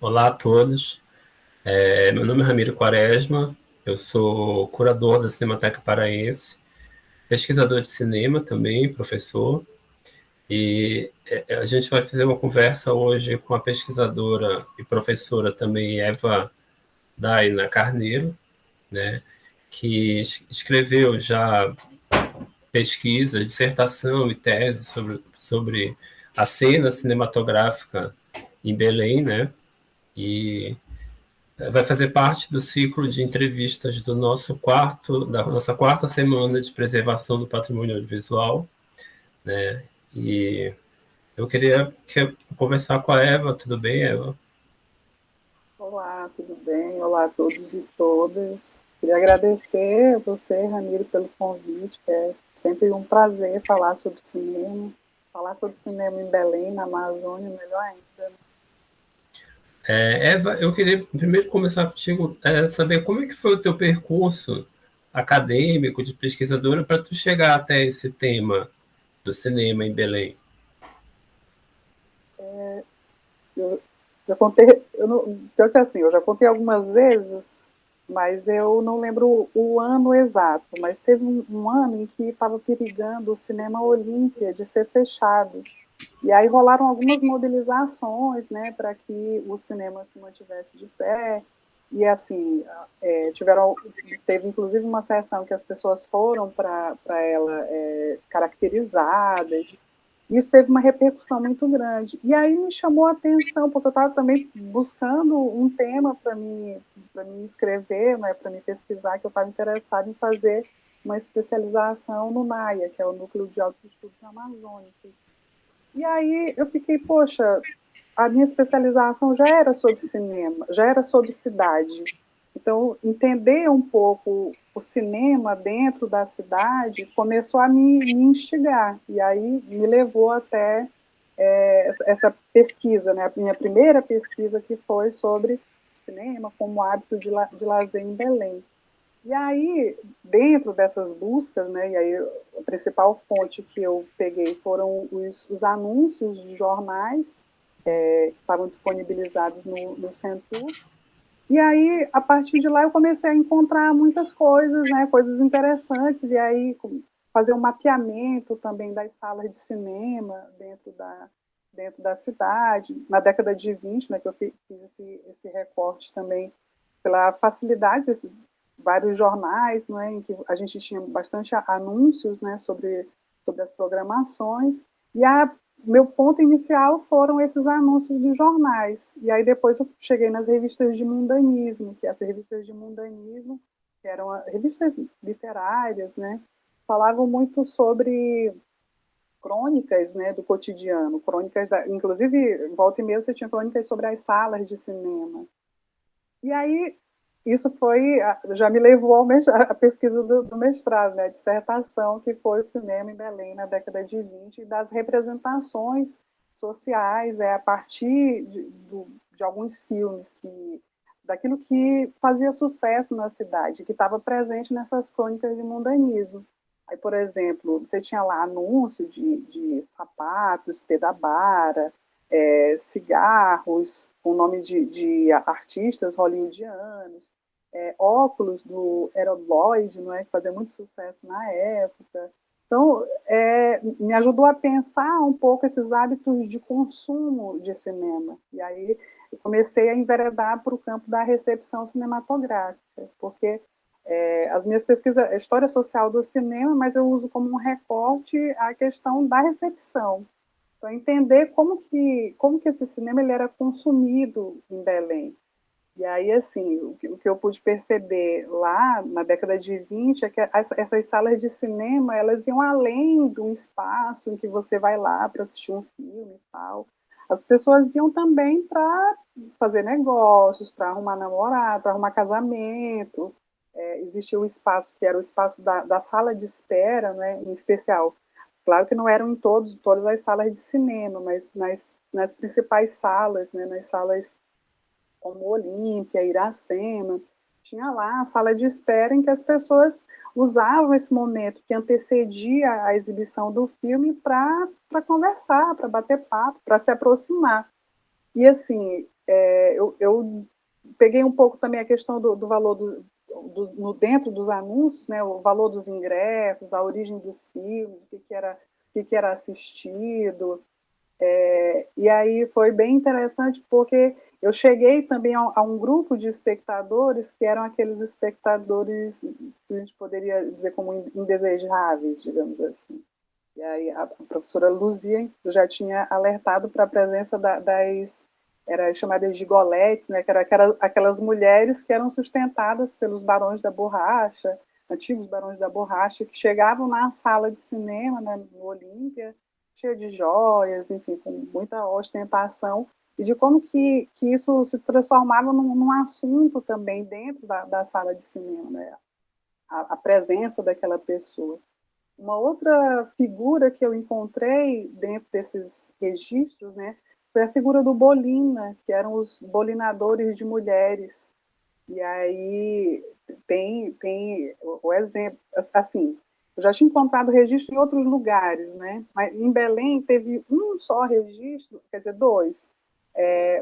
Olá a todos. Meu nome é Ramiro Quaresma, eu sou curador da Cinemateca Paraense, pesquisador de cinema também, professor, e a gente vai fazer uma conversa hoje com a pesquisadora e professora também, Eva Daina Carneiro, né, que escreveu já pesquisa, dissertação e tese sobre a cena cinematográfica em Belém, né, e vai fazer parte do ciclo de entrevistas da nossa quarta semana de preservação do patrimônio audiovisual, né? E eu queria conversar com a Eva, tudo bem, Eva? Olá, tudo bem? Olá a todos e todas. Queria agradecer a você, Ramiro, pelo convite. É sempre um prazer falar sobre cinema. Falar sobre cinema em Belém, na Amazônia, melhor ainda. Eva, eu queria primeiro começar contigo, saber como é que foi o teu percurso acadêmico de pesquisadora para tu chegar até esse tema do cinema em Belém. Eu já contei, pior que assim, eu já contei algumas vezes, mas eu não lembro o ano exato. Mas teve um ano em que estava perigando o Cinema Olímpia de ser fechado. E aí rolaram algumas mobilizações, né, para que o cinema se mantivesse de pé. E assim, teve inclusive uma sessão que as pessoas foram para ela caracterizadas. Isso teve uma repercussão muito grande. E aí me chamou a atenção, porque eu estava também buscando um tema para mim escrever, né, para me pesquisar, que eu estava interessada em fazer uma especialização no NAIA, que é o Núcleo de Altos Estudos Amazônicos. E aí eu fiquei, poxa, a minha especialização já era sobre cinema, já era sobre cidade. Então, entender um pouco o cinema dentro da cidade começou a me instigar. E aí me levou até essa pesquisa, né? A minha primeira pesquisa que foi sobre cinema como hábito de lazer em Belém. E aí, dentro dessas buscas, né, e aí a principal fonte que eu peguei foram os anúncios de jornais que estavam disponibilizados no Centur. E aí, a partir de lá, eu comecei a encontrar muitas coisas, né, coisas interessantes, e aí fazer um mapeamento também das salas de cinema dentro da cidade. Na década de 20, né, que eu fiz esse recorte também, pela facilidade desses vários jornais, né, em que a gente tinha bastante anúncios, né, sobre as programações, e meu ponto inicial foram esses anúncios de jornais. E aí depois eu cheguei nas revistas de mundanismo, que essas revistas de mundanismo, que eram revistas literárias, né, falavam muito sobre crônicas, né, do cotidiano, inclusive, volta e meia você tinha crônicas sobre as salas de cinema. E aí isso já me levou à pesquisa do mestrado, né, a dissertação, que foi o cinema em Belém na década de 20, e das representações sociais, a partir de alguns filmes, daquilo que fazia sucesso na cidade, que estava presente nessas crônicas de mundanismo. Aí, por exemplo, você tinha lá anúncio de sapatos, Tedabara, cigarros com nome de artistas hollywoodianos, óculos do Aerobloid, não é, que fazia muito sucesso na época. Então, me ajudou a pensar um pouco esses hábitos de consumo de cinema. E aí eu comecei a enveredar para o campo da recepção cinematográfica, porque as minhas pesquisas, é história social do cinema, mas eu uso como um recorte a questão da recepção. Então, entender como que esse cinema ele era consumido em Belém. E aí, assim, o que eu pude perceber lá na década de 20 é que essas salas de cinema, elas iam além do espaço em que você vai lá para assistir um filme e tal. As pessoas iam também para fazer negócios, para arrumar namorado, para arrumar casamento. Existia o espaço que era o espaço da sala de espera, né, em especial. Claro que não eram em todas as salas de cinema, mas nas principais salas, né, nas salas como Olímpia, Iracema. tinha lá a sala de espera em que as pessoas usavam esse momento que antecedia a exibição do filme para conversar, para bater papo, para se aproximar. E assim, eu peguei um pouco também a questão do valor dentro dos anúncios, né, o valor dos ingressos, a origem dos filmes, o que era assistido. E aí foi bem interessante porque eu cheguei também a um grupo de espectadores que eram aqueles espectadores que a gente poderia dizer como indesejáveis, digamos assim. E aí a professora Luzia já tinha alertado para a presença das era chamadas de goletes, né, que era aquelas mulheres que eram sustentadas pelos barões da borracha, antigos barões da borracha, que chegavam na sala de cinema, né, no Olímpia, cheia de joias, enfim, com muita ostentação, e de como que isso se transformava num assunto também dentro da sala de cinema, né, a presença daquela pessoa. Uma outra figura que eu encontrei dentro desses registros, né, foi a figura do Bolina, que eram os bolinadores de mulheres. E aí tem o exemplo, assim, eu já tinha encontrado registro em outros lugares, né? Mas em Belém teve um só registro, quer dizer, dois,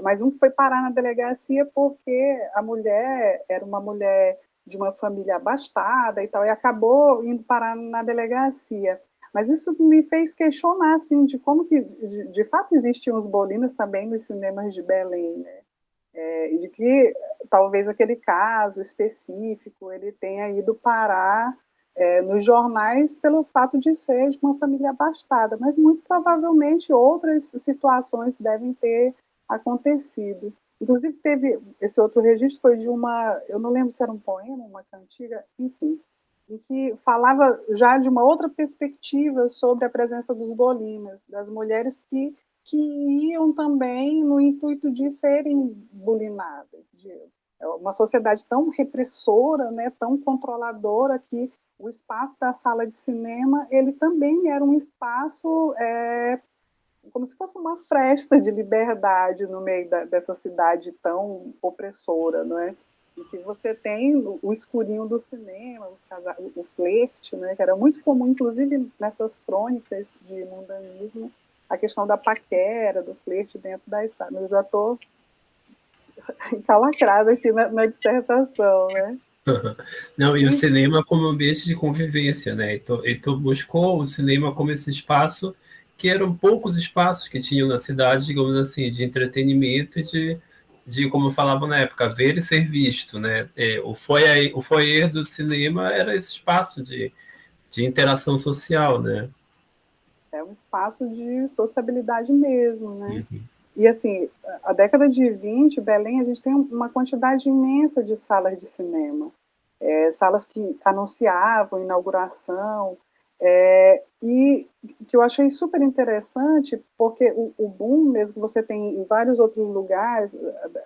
mas um que foi parar na delegacia porque a mulher era uma mulher de uma família abastada e tal, e acabou indo parar na delegacia. Mas isso me fez questionar, assim, de como que, de fato, existiam os bolinas também nos cinemas de Belém, né? E de que talvez aquele caso específico ele tenha ido parar nos jornais pelo fato de ser de uma família abastada, mas muito provavelmente outras situações devem ter acontecido. Inclusive teve esse outro registro foi de uma, eu não lembro se era um poema, uma cantiga, enfim, em que falava já de uma outra perspectiva sobre a presença dos bolinas, das mulheres que iam também no intuito de serem bulinadas. Uma sociedade tão repressora, né, tão controladora, que o espaço da sala de cinema ele também era um espaço como se fosse uma fresta de liberdade no meio dessa cidade tão opressora, não é? E que você tem o escurinho do cinema, o flerte, né, que era muito comum, inclusive nessas crônicas de mundanismo, a questão da paquera, do flerte dentro das salas. Eu já estou encalacrada aqui na dissertação, né? Não, e o E, cinema como ambiente de convivência, né? Então buscou o cinema como esse espaço que eram poucos espaços que tinham na cidade, digamos assim, de entretenimento e como falavam na época, ver e ser visto, né? O foyer do cinema era esse espaço de interação social, né? é um espaço de sociabilidade mesmo, né? Uhum. E assim, a década de 20, Belém, a gente tem uma quantidade imensa de salas de cinema. Salas que anunciavam inauguração, e que eu achei super interessante, porque o boom mesmo que você tem em vários outros lugares,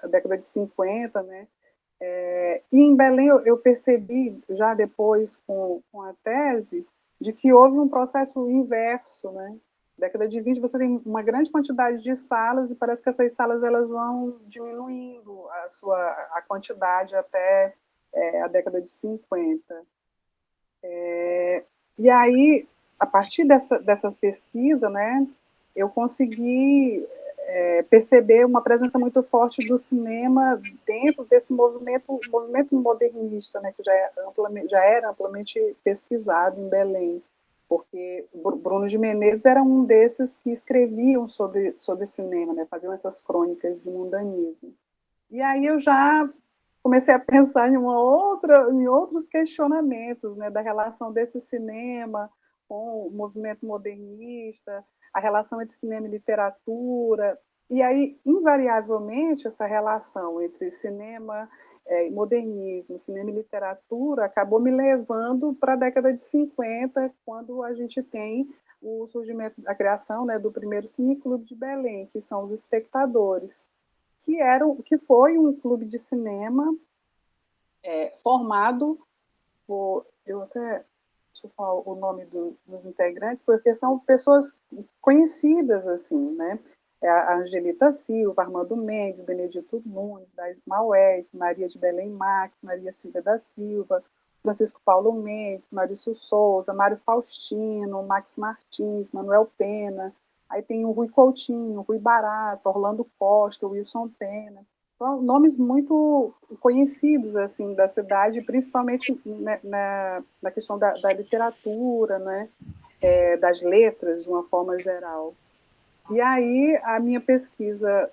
a década de 50, né? E em Belém eu percebi, já depois com a tese, de que houve um processo inverso, né? Década de 20 você tem uma grande quantidade de salas e parece que essas salas elas vão diminuindo a quantidade até a década de 50. E aí, a partir dessa pesquisa, né, eu consegui perceber uma presença muito forte do cinema dentro desse movimento modernista, né, que já era amplamente pesquisado em Belém, porque Bruno de Menezes era um desses que escreviam sobre cinema, né, faziam essas crônicas de mundanismo. E aí eu já comecei a pensar em outros questionamentos, né, da relação desse cinema com o movimento modernista, a relação entre cinema e literatura, e aí, invariavelmente, essa relação entre cinema e modernismo, cinema e literatura, acabou me levando para a década de 50, quando a gente tem o surgimento, a criação, né, do primeiro cineclube de Belém, que são os espectadores, que foi um clube de cinema formado por, eu até, deixa eu falar o nome dos integrantes, porque são pessoas conhecidas, assim, né? a Angelita Silva, Armando Mendes, Benedito Nunes, Daís Maués, Maria de Belém Max, Maria Silvia da Silva, Francisco Paulo Mendes, Maurício Souza, Mário Faustino, Max Martins, Manuel Pena, aí tem o Rui Coutinho, Rui Barata, Orlando Costa, Wilson Pena, então, nomes muito conhecidos assim da cidade, principalmente na questão da literatura, né, das letras, de uma forma geral. E aí a minha pesquisa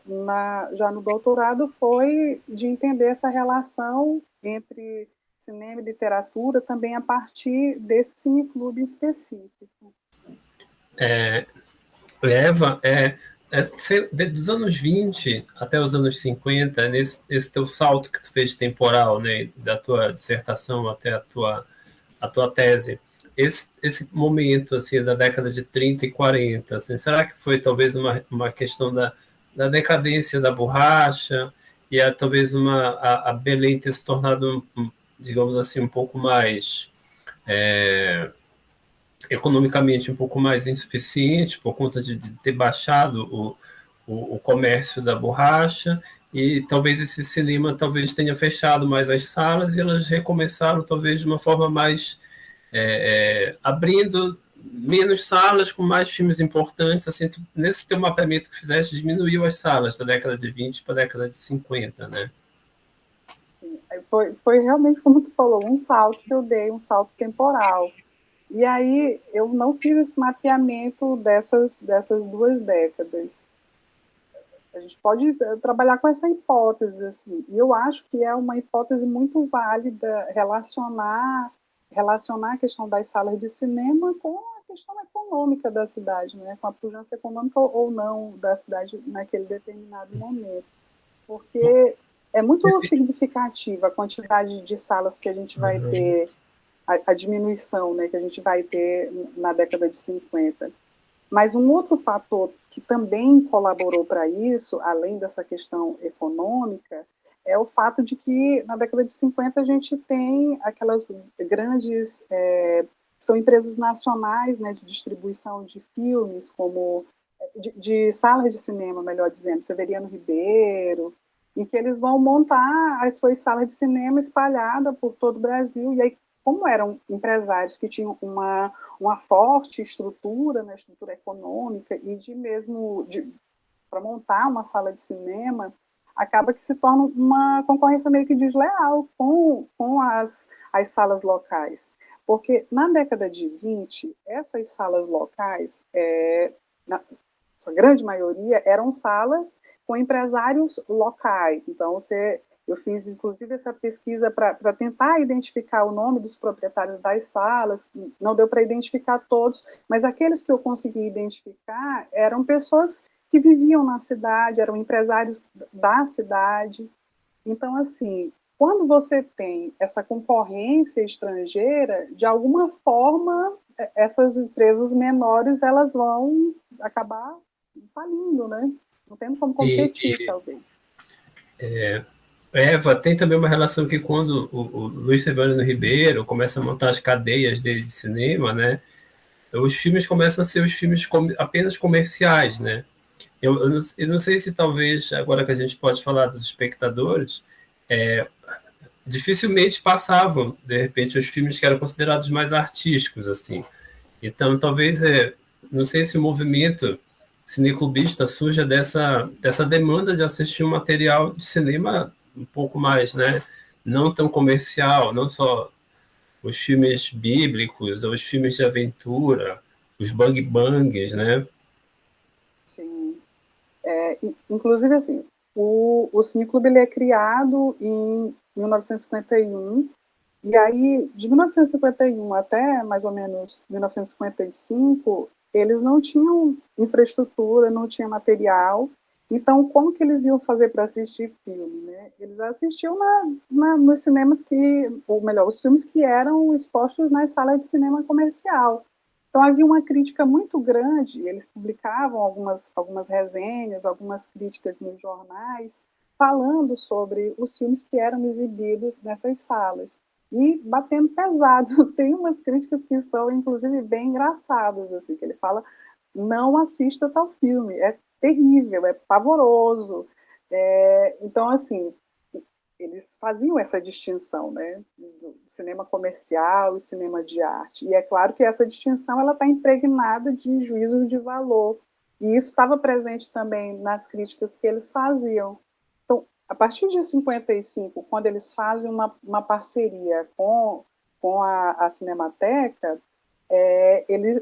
já no doutorado foi de entender essa relação entre cinema e literatura também a partir desse cineclube específico. Leva, dos anos 20 até os anos 50, esse teu salto que tu fez temporal, né, da tua dissertação até a tua tese, esse momento assim da década de 30 e 40, assim, será que foi talvez uma questão da decadência da borracha e talvez a Belém ter se tornado, digamos assim, um pouco mais economicamente um pouco mais insuficiente por conta de ter baixado o comércio da borracha, e talvez esse cinema talvez tenha fechado mais as salas e elas recomeçaram talvez de uma forma mais abrindo menos salas com mais filmes importantes. Assim, nesse teu mapeamento que fizeste, diminuiu as salas da década de 20 para a década de 50, né? Foi realmente, como tu falou, um salto que eu dei, um salto temporal. E aí eu não fiz esse mapeamento dessas 2 décadas. A gente pode trabalhar com essa hipótese, assim, e eu acho que é uma hipótese muito válida relacionar a questão das salas de cinema com a questão econômica da cidade, né, com a pujança econômica ou não da cidade naquele determinado momento, porque é muito significativa a quantidade de salas que a gente vai ter, a diminuição, né, que a gente vai ter na década de 50. Mas um outro fator que também colaborou para isso, além dessa questão econômica, é o fato de que na década de 50 a gente tem aquelas grandes, são empresas nacionais, né, de distribuição de filmes, como de salas de cinema, melhor dizendo, Severiano Ribeiro, em que eles vão montar as suas salas de cinema espalhadas por todo o Brasil, e aí, como eram empresários que tinham uma forte estrutura, né, estrutura econômica, e para montar uma sala de cinema, acaba que se torna uma concorrência meio que desleal com as salas locais. Porque na década de 20, essas salas locais, na sua grande maioria, eram salas com empresários locais. Então, eu fiz, inclusive, essa pesquisa para tentar identificar o nome dos proprietários das salas, não deu para identificar todos, mas aqueles que eu consegui identificar eram pessoas que viviam na cidade, eram empresários da cidade. Então, assim, quando você tem essa concorrência estrangeira, de alguma forma, essas empresas menores, elas vão acabar falindo, né? Não tendo como competir, talvez. Eva, tem também uma relação que quando o Luiz Severino Ribeiro começa a montar as cadeias dele de cinema, né, os filmes começam a ser os filmes apenas comerciais, né? Eu não sei se talvez, agora que a gente pode falar dos espectadores, dificilmente passavam, de repente, os filmes que eram considerados mais artísticos, assim. Então, talvez, não sei se o movimento cineclubista surja dessa demanda de assistir um material de cinema um pouco mais, né, não tão comercial, não só os filmes bíblicos, ou os filmes de aventura, os bang bangs, né? Sim. Inclusive, assim, o Cineclube ele é criado em 1951, e aí, de 1951 até mais ou menos 1955, eles não tinham infraestrutura, não tinha material. Então, como que eles iam fazer para assistir filme, né? Eles assistiam nos cinemas ou melhor, os filmes que eram expostos nas salas de cinema comercial. Então, havia uma crítica muito grande, eles publicavam algumas resenhas, algumas críticas nos jornais, falando sobre os filmes que eram exibidos nessas salas. E batendo pesado. Tem umas críticas que são, inclusive, bem engraçadas, assim, que ele fala, não assista tal filme, é terrível, é pavoroso. Então, assim, eles faziam essa distinção, né, do cinema comercial e cinema de arte. E é claro que essa distinção ela está impregnada de juízos de valor. E isso estava presente também nas críticas que eles faziam. Então, a partir de 55, quando eles fazem uma parceria com a Cinemateca,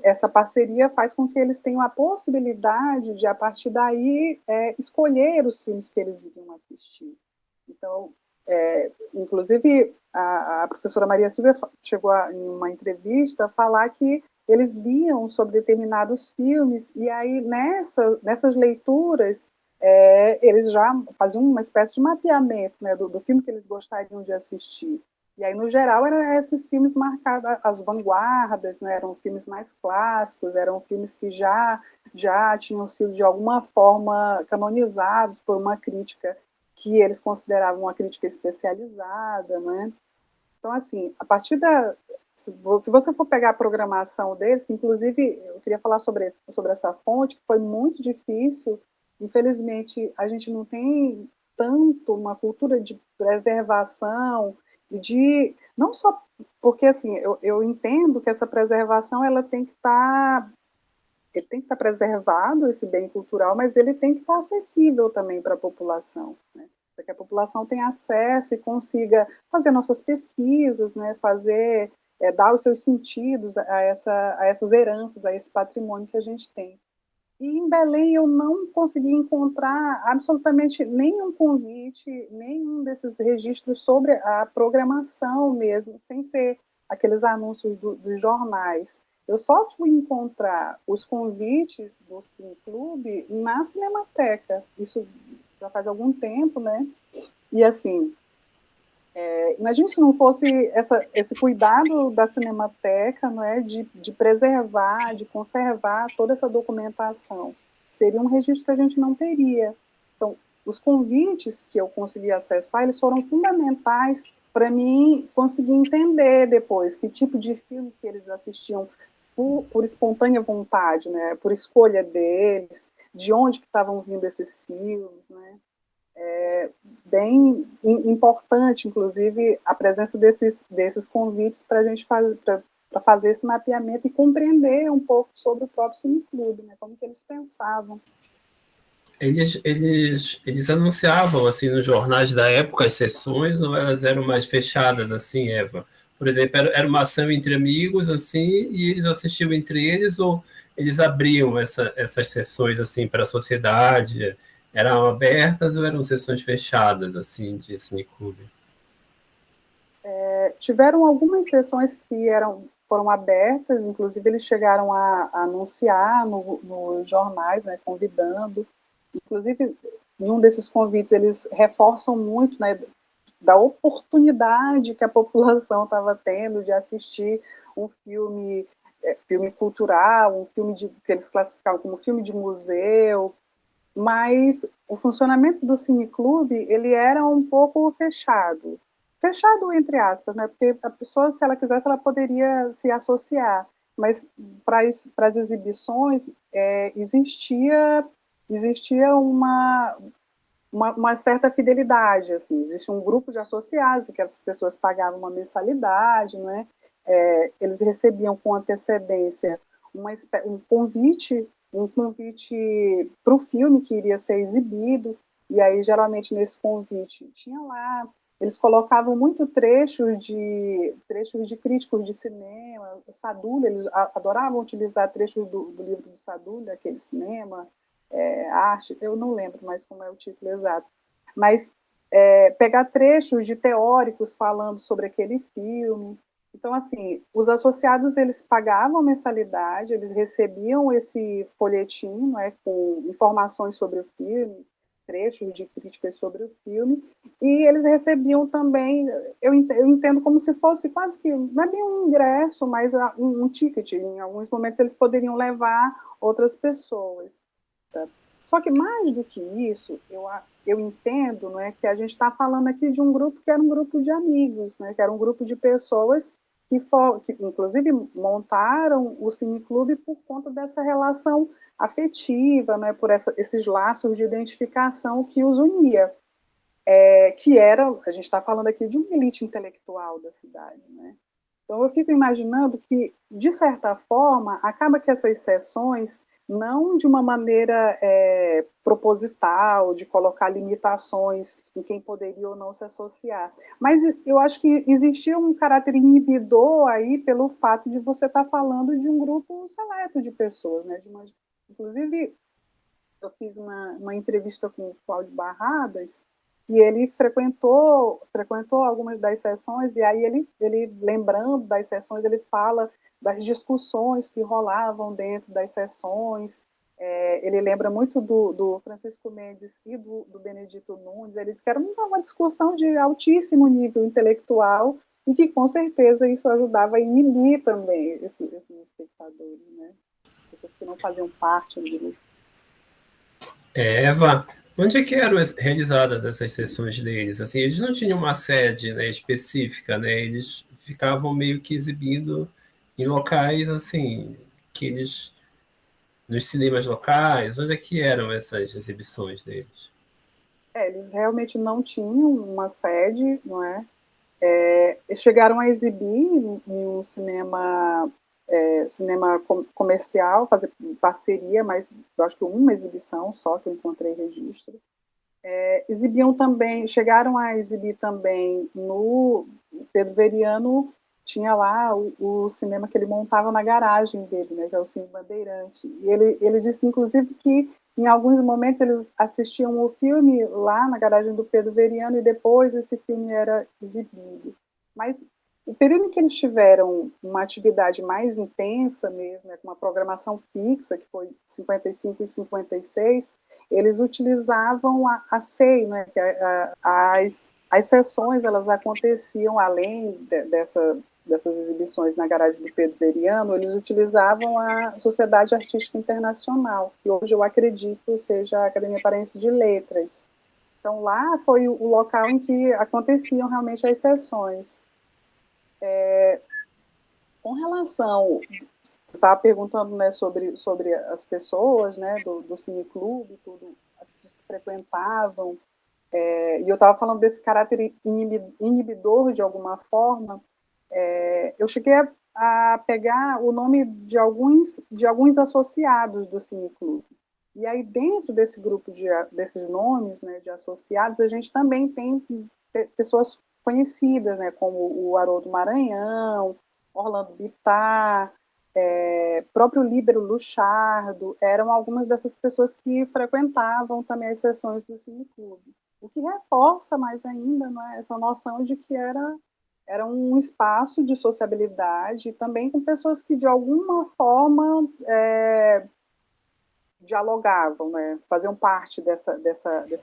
essa parceria faz com que eles tenham a possibilidade de, a partir daí, escolher os filmes que eles iriam assistir. Então, inclusive, a professora Maria Silvia chegou em uma entrevista a falar que eles liam sobre determinados filmes, e aí nessas leituras eles já faziam uma espécie de mapeamento, né, do filme que eles gostariam de assistir. E aí, no geral, eram esses filmes marcados, as vanguardas, né, eram filmes mais clássicos, eram filmes que já tinham sido, de alguma forma, canonizados por uma crítica que eles consideravam uma crítica especializada, né? Então, assim, a partir se você for pegar a programação deles, que inclusive eu queria falar sobre essa fonte, que foi muito difícil, infelizmente a gente não tem tanto uma cultura de preservação, não só porque, assim, eu entendo que essa preservação ela tem que estar ele tem que estar preservado, esse bem cultural, mas ele tem que estar acessível também para a população, né? Para que a população tenha acesso e consiga fazer nossas pesquisas, né? Dar os seus sentidos a essas heranças, a esse patrimônio que a gente tem. E em Belém eu não consegui encontrar absolutamente nenhum convite, nenhum desses registros sobre a programação mesmo, sem ser aqueles anúncios dos jornais. Eu só fui encontrar os convites do Cineclube na Cinemateca. Isso já faz algum tempo, né? E assim, imagine se não fosse esse cuidado da Cinemateca, não é, de preservar, de conservar toda essa documentação. Seria um registro que a gente não teria. Então, os convites que eu consegui acessar, eles foram fundamentais para mim conseguir entender depois que tipo de filme que eles assistiam por espontânea vontade, né, por escolha deles, de onde que estavam vindo esses filmes, né. Bem importante, inclusive, a presença desses convites para a gente fazer esse mapeamento e compreender um pouco sobre o próprio Cineclube, né, como que eles pensavam. Eles anunciavam assim nos jornais da época as sessões, ou elas eram mais fechadas assim, Eva? Por exemplo, era uma ação entre amigos assim e eles assistiam entre eles, ou eles abriam essas sessões assim para a sociedade? Eram abertas ou eram sessões fechadas assim de cineclube? Tiveram algumas sessões que foram abertas, inclusive eles chegaram a anunciar nos jornais, né, convidando. Inclusive, em um desses convites, eles reforçam muito, né, da oportunidade que a população estava tendo de assistir um filme cultural, um filme que eles classificavam como filme de museu, mas o funcionamento do cineclube, ele era um pouco fechado entre aspas, né, porque a pessoa, se ela quisesse, ela poderia se associar, mas para as exibições existia uma certa fidelidade, assim, existe um grupo de associados, que as pessoas pagavam uma mensalidade, né? Eles recebiam com antecedência um convite para o filme que iria ser exibido, e aí geralmente nesse convite tinha lá, eles colocavam muito trechos de críticos de cinema, o Sadulli, eles adoravam utilizar trechos do livro do Sadulli, aquele cinema, arte, eu não lembro mais como é o título exato, mas pegar trechos de teóricos falando sobre aquele filme. Então, assim, os associados, eles pagavam mensalidade, eles recebiam esse folhetim, né, com informações sobre o filme, trechos de críticas sobre o filme, e eles recebiam também, eu entendo como se fosse quase que, não é bem um ingresso, mas um ticket. Em alguns momentos eles poderiam levar outras pessoas. Só que mais do que isso, eu entendo, não é, que a gente está falando aqui de um grupo que era um grupo de amigos, né, que era um grupo de pessoas que inclusive montaram o cineclube por conta dessa relação afetiva, né, por esses laços de identificação que os unia, que era, a gente está falando aqui de uma elite intelectual da cidade, né? Então eu fico imaginando que, de certa forma, acaba que essas sessões, não de uma maneira proposital, de colocar limitações em quem poderia ou não se associar, mas eu acho que existia um caráter inibidor aí pelo fato de você estar falando de um grupo seleto de pessoas, né? Inclusive, eu fiz uma entrevista com o Cláudio Barradas, e ele frequentou algumas das sessões, e aí ele, lembrando das sessões, ele fala das discussões que rolavam dentro das sessões. Ele lembra muito do Francisco Mendes e do Benedito Nunes. Ele diz que era uma discussão de altíssimo nível intelectual, e que com certeza isso ajudava a inibir também esses espectadores, né? As pessoas que não faziam parte do grupo. Eva, onde é que eram realizadas essas sessões deles? Assim, eles não tinham uma sede, né, específica, né? Eles ficavam meio que exibindo em locais assim, que eles nos cinemas locais. Onde é que eram essas exibições deles? Eles realmente não tinham uma sede, não é? Chegaram a exibir em um cinema comercial, fazer parceria, mas eu acho que uma exibição só que eu encontrei registro. Exibiam também, chegaram a exibir também no Pedro Veriano, tinha lá o cinema que ele montava na garagem dele, né, que é o Cine Bandeirante. E ele disse, inclusive, que em alguns momentos eles assistiam o filme lá na garagem do Pedro Veriano e depois esse filme era exibido. Mas o período em que eles tiveram uma atividade mais intensa mesmo, né, com uma programação fixa, que foi 55 e 56, eles utilizavam a SEI, né, que as sessões elas aconteciam além dessas exibições na garagem do Pedro Veriano, eles utilizavam a Sociedade Artística Internacional, que hoje eu acredito seja a Academia Paraense de Letras. Então lá foi o local em que aconteciam realmente as sessões. Com relação, você estava perguntando, né, sobre as pessoas, né, do cineclube, tudo, as pessoas que frequentavam, e eu estava falando desse caráter inibidor de alguma forma. Eu cheguei a pegar o nome de alguns associados do cineclube. E aí, dentro desse grupo desses nomes, né, de associados, a gente também tem pessoas conhecidas, né, como o Haroldo Maranhão, Orlando Bittar, próprio Líbero Luchardo, eram algumas dessas pessoas que frequentavam também as sessões do cineclube. O que reforça mais ainda, né, essa noção de que era um espaço de sociabilidade, também com pessoas que, de alguma forma, dialogavam, né, faziam parte dessa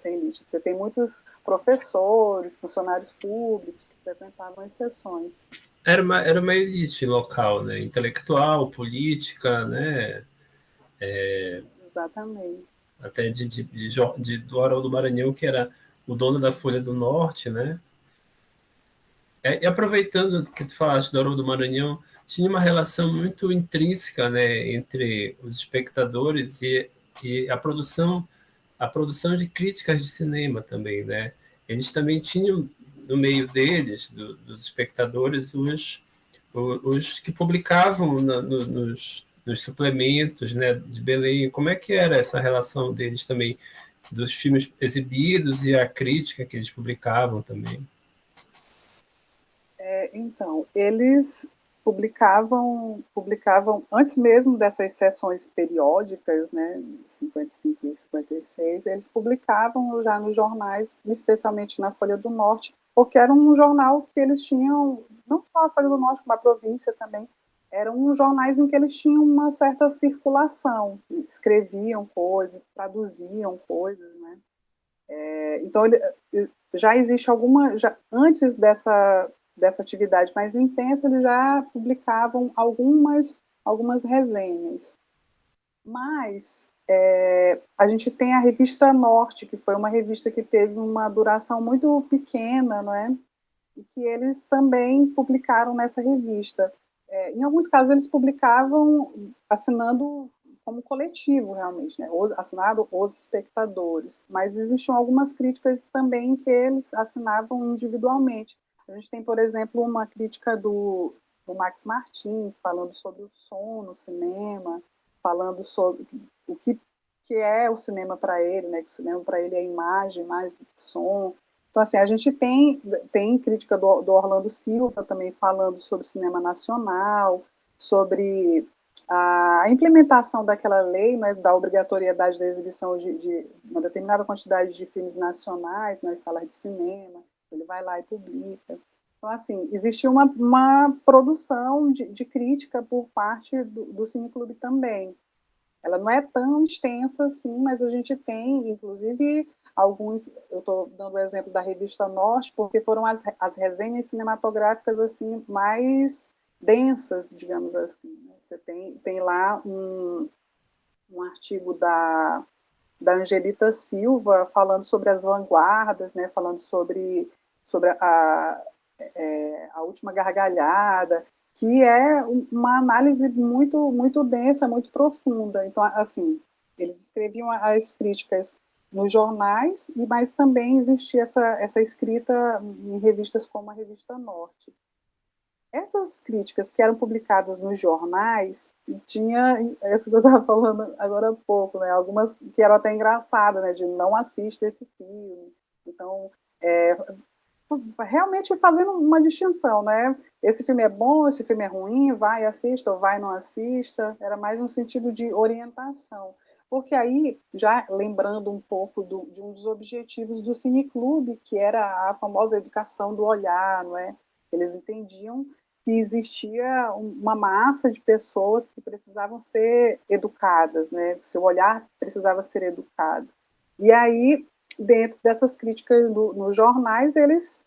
elite. Você tem muitos professores, funcionários públicos que frequentavam as sessões. Era uma elite local, né? Intelectual, política, né? Exatamente. Até do Haroldo Maranhão, que era o dono da Folha do Norte, né? E aproveitando que tu falaste do Haroldo Maranhão, tinha uma relação muito intrínseca, né, entre os espectadores e a produção de críticas de cinema também, né? Eles também tinham no meio deles, dos espectadores, os que publicavam nos suplementos, né, de Belém. Como é que era essa relação deles também, dos filmes exibidos e a crítica que eles publicavam também? Então, eles publicavam antes mesmo dessas sessões periódicas, né, 55 e 56, eles publicavam já nos jornais, especialmente na Folha do Norte, porque era um jornal que eles tinham, não só a Folha do Norte, como a província também, eram jornais em que eles tinham uma certa circulação, escreviam coisas, traduziam coisas, né. Então, já existe antes dessa atividade mais intensa, eles já publicavam algumas resenhas. Mas a gente tem a revista Norte, que foi uma revista que teve uma duração muito pequena, não é? e que eles também publicaram nessa revista. Em alguns casos, eles publicavam assinando como coletivo, realmente, né? Assinado os espectadores, mas existiam algumas críticas também que eles assinavam individualmente. A gente tem, por exemplo, uma crítica do Max Martins, falando sobre o som no cinema, falando sobre o que é o cinema para ele, né? Que o cinema para ele é imagem mais do que som. Então, assim, a gente tem crítica do Orlando Silva também falando sobre cinema nacional, sobre a implementação daquela lei, né, da obrigatoriedade da exibição de uma determinada quantidade de filmes nacionais nas salas de cinema. Ele vai lá e publica. Então, assim, existe uma produção de crítica por parte do Cineclube também. Ela não é tão extensa assim, mas a gente tem, inclusive, alguns, eu estou dando o exemplo da revista Norte, porque foram as resenhas cinematográficas assim mais densas, digamos assim. Né? Você tem lá um artigo da Angelita Silva falando sobre as vanguardas, né? Falando sobre a última gargalhada, que é uma análise muito, muito densa, muito profunda. Então, assim, eles escreviam as críticas nos jornais, mas também existia essa escrita em revistas como a Revista Norte. Essas críticas que eram publicadas nos jornais, tinha, essa que eu estava falando agora há pouco, né, algumas que eram até engraçadas, né, de não assista esse filme. Então, realmente fazendo uma distinção, né? Esse filme é bom, esse filme é ruim, vai, assista ou vai, não assista. Era mais um sentido de orientação. Porque aí, já lembrando um pouco de um dos objetivos do Cineclube, que era a famosa educação do olhar, não é? Eles entendiam que existia uma massa de pessoas que precisavam ser educadas, né? O seu olhar precisava ser educado. E aí, dentro dessas críticas nos jornais, eles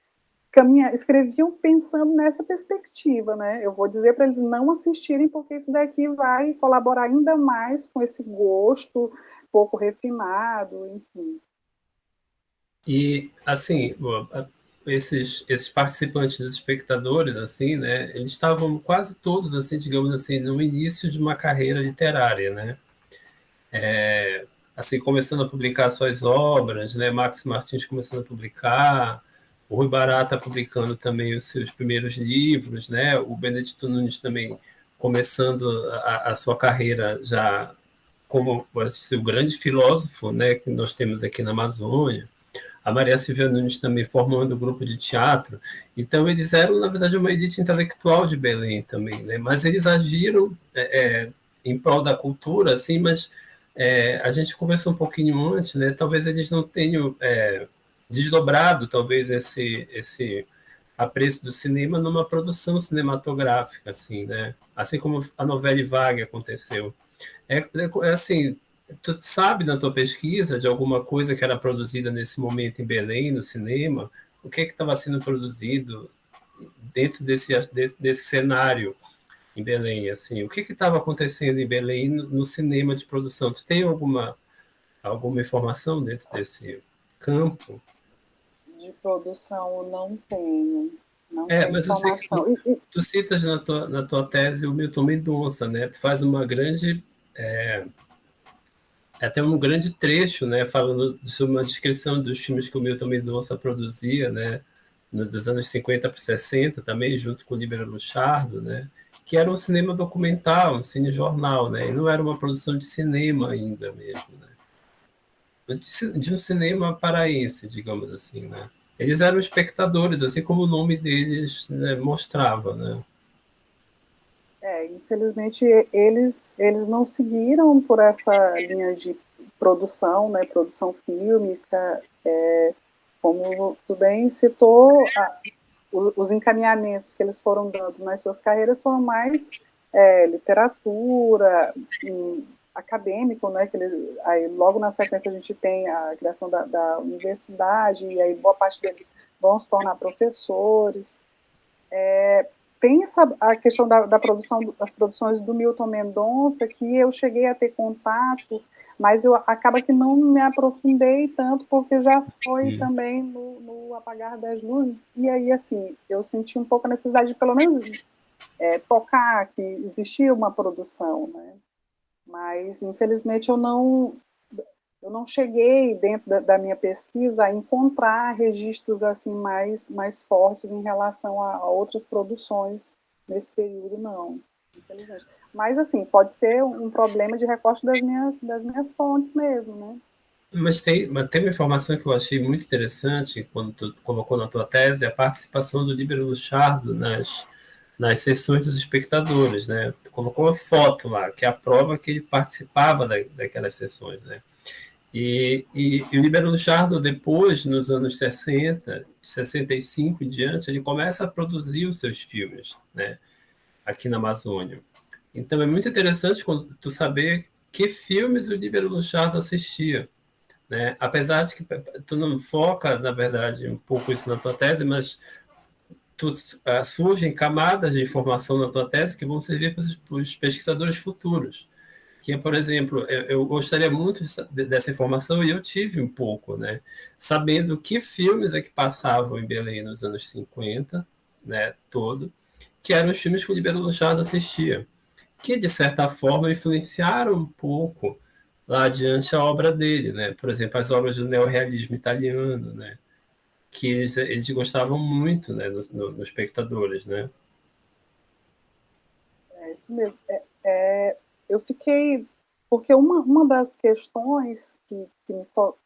escreviam pensando nessa perspectiva, né? Eu vou dizer para eles não assistirem, porque isso daqui vai colaborar ainda mais com esse gosto pouco refinado, enfim. E, assim, esses participantes, os espectadores, assim, né, eles estavam quase todos, assim, digamos assim, no início de uma carreira literária, né? Assim, começando a publicar suas obras, né? Max Martins começando a publicar, o Rui Barata publicando também os seus primeiros livros, né? O Benedito Nunes também começando a sua carreira já como assim, o grande filósofo, né? Que nós temos aqui na Amazônia. A Maria Silvia Nunes também formando o grupo de teatro. Então, eles eram, na verdade, uma elite intelectual de Belém também, né? Mas eles agiram em prol da cultura, assim, mas a gente conversou um pouquinho antes, né? Talvez eles não tenham desdobrado, talvez, esse apreço do cinema numa produção cinematográfica, assim, né? Assim como a novela Vague aconteceu. Assim, tu sabe na tua pesquisa de alguma coisa que era produzida nesse momento em Belém, no cinema? O que estava sendo produzido dentro desse cenário em Belém? Assim, o que estava acontecendo em Belém no cinema de produção? Tu tem alguma informação dentro desse campo? De produção eu não tenho Mas eu sei que informação. tu citas na tua tese o Milton Mendonça, né? Tu faz uma grande até um grande trecho, né, falando sobre uma descrição dos filmes que o Milton Mendonça produzia, né, dos anos 50 para 60 também, junto com o Líbero Luchardo, né, que era um cinema documental, um cinejornal, né, e não era uma produção de cinema ainda mesmo, né, de um cinema paraense, digamos assim, né. Eles eram espectadores, assim como o nome deles, né, mostrava, né. Infelizmente, eles não seguiram por essa linha de produção, né, produção fílmica, como tu bem citou, os encaminhamentos que eles foram dando nas suas carreiras foram mais literatura, acadêmico, né, aí logo na sequência a gente tem a criação da universidade, e aí boa parte deles vão se tornar professores, tem a questão da produção, das produções do Milton Mendonça, que eu cheguei a ter contato, mas acaba que não me aprofundei tanto, porque já foi também no apagar das luzes, e aí, assim, eu senti um pouco a necessidade de, pelo menos, tocar que existia uma produção, né? Mas, infelizmente, eu não cheguei, dentro da minha pesquisa, a encontrar registros assim mais fortes em relação a outras produções nesse período, não, infelizmente. Mas, assim, pode ser um problema de recorte das minhas fontes mesmo, né? Mas tem uma informação que eu achei muito interessante, quando tu colocou na tua tese, a participação do Líbero Luchardo nas sessões dos espectadores, né? Tu colocou uma foto lá, que é a prova que ele participava daquelas sessões, né? E o Líbero Luchardo, depois, nos anos 60, 65 em diante, ele começa a produzir os seus filmes, né? Aqui na Amazônia. Então é muito interessante quando tu saber que filmes o Líbero Luchardo assistia, né? Apesar de que tu não foca, na verdade, um pouco isso na tua tese, mas surgem camadas de informação na tua tese que vão servir para os pesquisadores futuros. Que, por exemplo, eu gostaria muito dessa informação, e eu tive um pouco, né? Sabendo que filmes é que passavam em Belém nos anos 50, né, que eram os filmes que o Libero Luchardo assistia, que, de certa forma, influenciaram um pouco lá adiante a obra dele, né? Por exemplo, as obras do neorrealismo italiano, né? Que eles gostavam muito, né, nos espectadores, né? É isso mesmo. Eu fiquei... Porque uma das questões que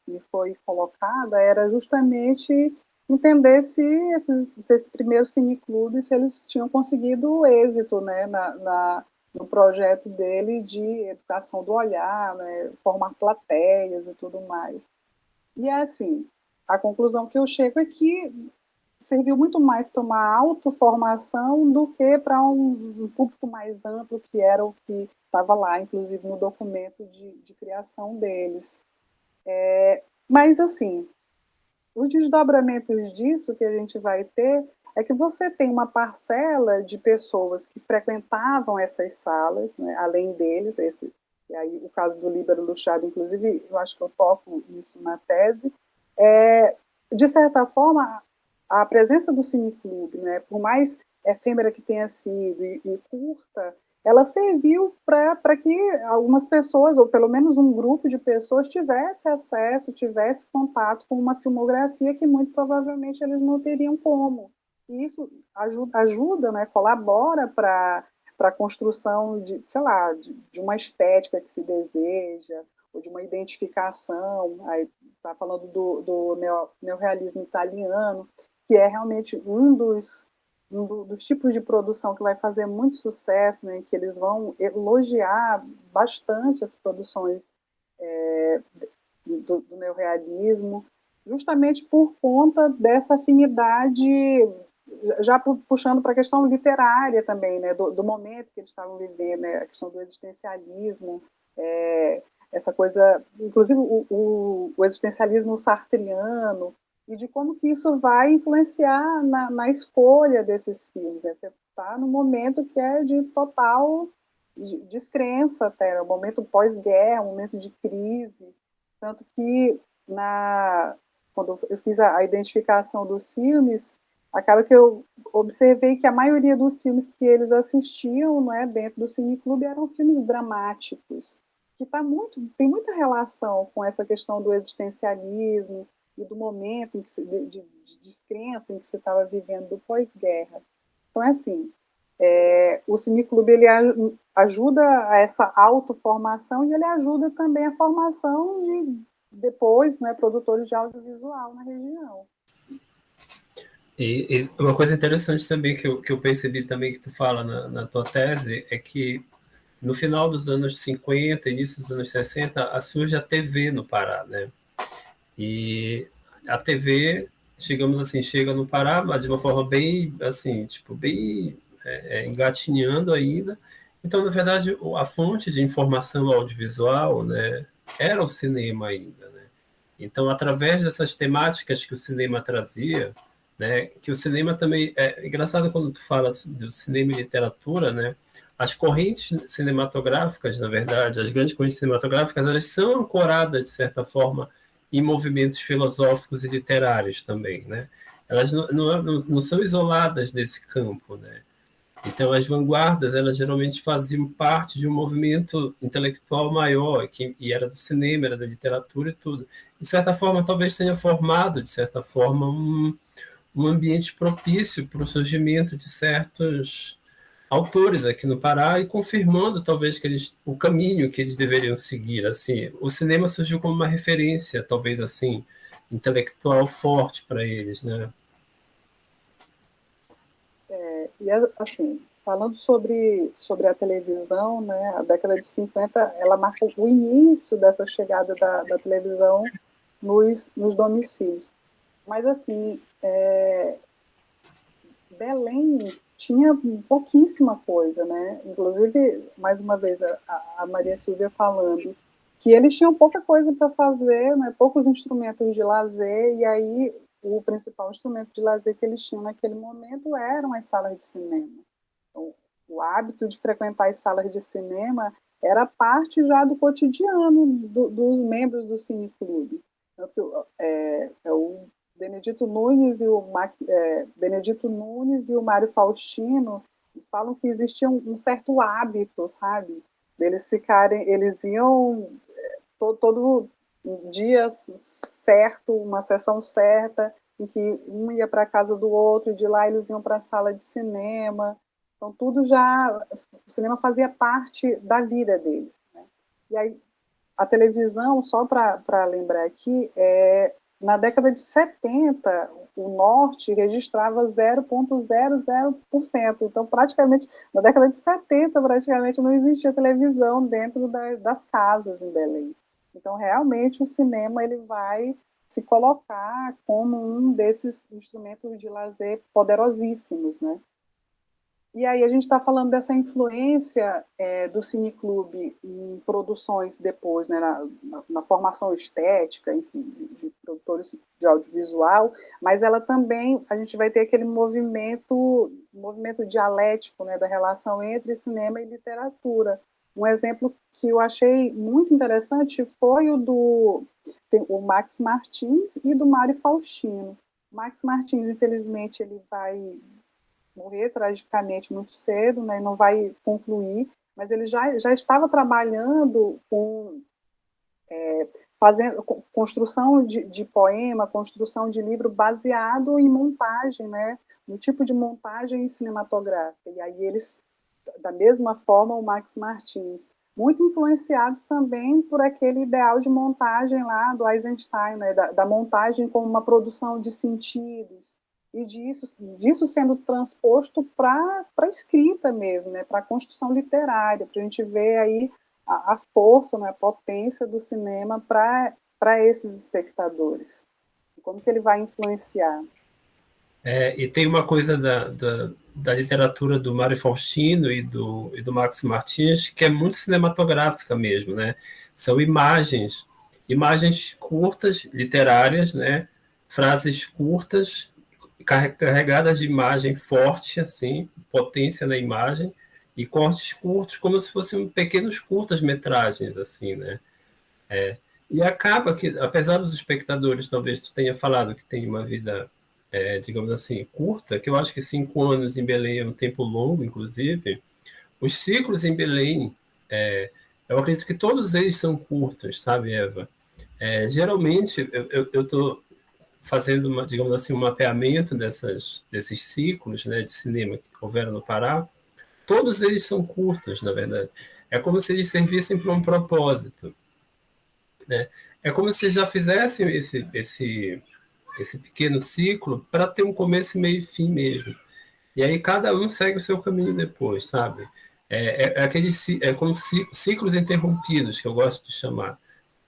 me foi colocada era justamente entender se esse primeiro cineclube, se eles tinham conseguido êxito, né, no projeto dele de educação do olhar, né, formar plateias e tudo mais. E assim, a conclusão que eu chego é que serviu muito mais para uma autoformação do que para um público mais amplo, que era o que estava lá, inclusive no documento de criação deles. Mas, assim, os desdobramentos disso que a gente vai ter é que você tem uma parcela de pessoas que frequentavam essas salas, né, além deles, e aí o caso do Líbero Luchardo, inclusive, eu acho que eu toco isso na tese, de certa forma, a presença do cineclube, né, por mais efêmera que tenha sido e curta, ela serviu para que algumas pessoas, ou pelo menos um grupo de pessoas, tivesse acesso, tivesse contato com uma filmografia que muito provavelmente eles não teriam como. E isso ajuda, né, colabora para a construção de, sei lá, de uma estética que se deseja, ou de uma identificação. Aí está falando do neorrealismo italiano, que é realmente um dos tipos de produção que vai fazer muito sucesso, né, que eles vão elogiar bastante as produções do neorrealismo, justamente por conta dessa afinidade, já puxando para a questão literária também, né, do momento que eles estavam vivendo, né, a questão do existencialismo, essa coisa, inclusive o existencialismo sartreano, e de como que isso vai influenciar na escolha desses filmes. Né? Você está num momento que é de total descrença até, um momento pós-guerra, um momento de crise, tanto que quando eu fiz a identificação dos filmes, acaba que eu observei que a maioria dos filmes que eles assistiam, né, dentro do cineclube, eram filmes dramáticos, que tem muita relação com essa questão do existencialismo e do momento de descrença em que você estava vivendo do pós-guerra. Então, é assim, o cineclube ele ajuda a essa autoformação e ele ajuda também a formação de, depois, né, produtores de audiovisual na região. E uma coisa interessante também que eu percebi também que tu fala na tua tese é que no final dos anos 50, início dos anos 60, surge a TV no Pará, né? E a TV, digamos assim, chega no Pará, mas de uma forma bem, assim, tipo, bem engatinhando ainda. Então, na verdade, a fonte de informação audiovisual, né, era o cinema ainda, né? Então, através dessas temáticas que o cinema trazia, né? Que o cinema também é engraçado quando tu fala do cinema e literatura, né? As correntes cinematográficas, na verdade, as grandes correntes cinematográficas, elas são ancoradas de certa forma em movimentos filosóficos e literários também, né? Elas não são isoladas nesse campo, né? Então, as vanguardas, elas geralmente faziam parte de um movimento intelectual maior, e era do cinema, era da literatura e tudo. De certa forma, talvez tenha formado, de certa forma, um ambiente propício para o surgimento de certos autores aqui no Pará e confirmando, talvez, que o caminho que eles deveriam seguir. Assim, o cinema surgiu como uma referência, talvez, assim, intelectual forte para eles, né? E assim, falando sobre a televisão, né, a década de 50, ela marcou o início dessa chegada da televisão nos domicílios. Mas, assim, Belém tinha pouquíssima coisa, né? Inclusive, mais uma vez, a Maria Silvia falando que eles tinham pouca coisa para fazer, né? Poucos instrumentos de lazer, e aí o principal instrumento de lazer que eles tinham naquele momento eram as salas de cinema. Então, o hábito de frequentar as salas de cinema era parte já do cotidiano dos membros do cineclube. O Benedito Nunes Benedito Nunes e o Mário Faustino, eles falam que existia um certo hábito, sabe? Deles ficarem, eles iam todo dia certo, uma sessão certa, em que um ia para a casa do outro, e de lá eles iam para a sala de cinema. Então, tudo já. O cinema fazia parte da vida deles. Né? E aí, a televisão, só para lembrar aqui, na década de 70, o Norte registrava 0,00%. Então, praticamente, na década de 70, praticamente não existia televisão dentro das casas em Belém. Então, realmente, o cinema ele vai se colocar como um desses instrumentos de lazer poderosíssimos, né? E aí a gente está falando dessa influência do cineclube em produções depois, né, na formação estética, enfim, de produtores de audiovisual, mas ela também, a gente vai ter aquele movimento dialético, né, da relação entre cinema e literatura. Um exemplo que eu achei muito interessante foi o Max Martins e do Mário Faustino. Max Martins, infelizmente, ele vai morrer tragicamente muito cedo, né, não vai concluir, mas ele já estava trabalhando fazendo construção de poema, construção de livro baseado em montagem, né, no tipo de montagem cinematográfica. E aí eles, da mesma forma, o Max Martins, muito influenciados também por aquele ideal de montagem lá do Eisenstein, né, da montagem como uma produção de sentidos, e disso sendo transposto para a escrita mesmo, né, para a construção literária, para a gente ver aí a força, né, a potência do cinema para esses espectadores. Como que ele vai influenciar? E tem uma coisa da literatura do Mário Faustino e do Max Martins que é muito cinematográfica mesmo, né? São imagens curtas, literárias, né? Frases curtas, carregadas de imagem forte, assim, potência na imagem, e cortes curtos, como se fossem pequenos curtas-metragens, assim, né? E acaba que, apesar dos espectadores, talvez tu tenha falado que tem uma vida, digamos assim, curta, que eu acho que 5 anos em Belém é um tempo longo, inclusive, os ciclos em Belém, eu acredito que todos eles são curtos, sabe, Eva? Geralmente, eu estou fazendo, digamos assim, um mapeamento desses ciclos, né, de cinema que houveram no Pará, todos eles são curtos, na verdade. É como se eles servissem para um propósito, né? É como se já fizessem esse pequeno ciclo para ter um começo, meio e fim mesmo. E aí cada um segue o seu caminho depois, sabe? É como ciclos interrompidos, que eu gosto de chamar.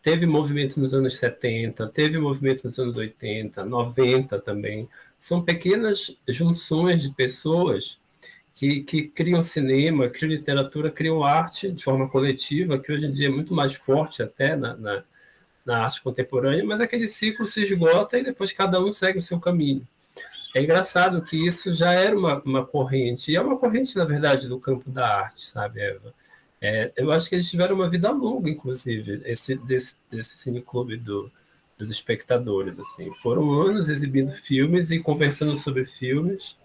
Teve movimento nos anos 70, teve movimento nos anos 80, 90 também. São pequenas junções de pessoas que criam cinema, criam literatura, criam arte de forma coletiva, que hoje em dia é muito mais forte até na arte contemporânea, mas aquele ciclo se esgota e depois cada um segue o seu caminho. é engraçado que isso já era uma corrente, e é uma corrente, na verdade, do campo da arte, sabe, Eva? Eu acho que eles tiveram uma vida longa, inclusive, desse cineclube dos espectadores. Assim. Foram anos exibindo filmes e conversando sobre filmes,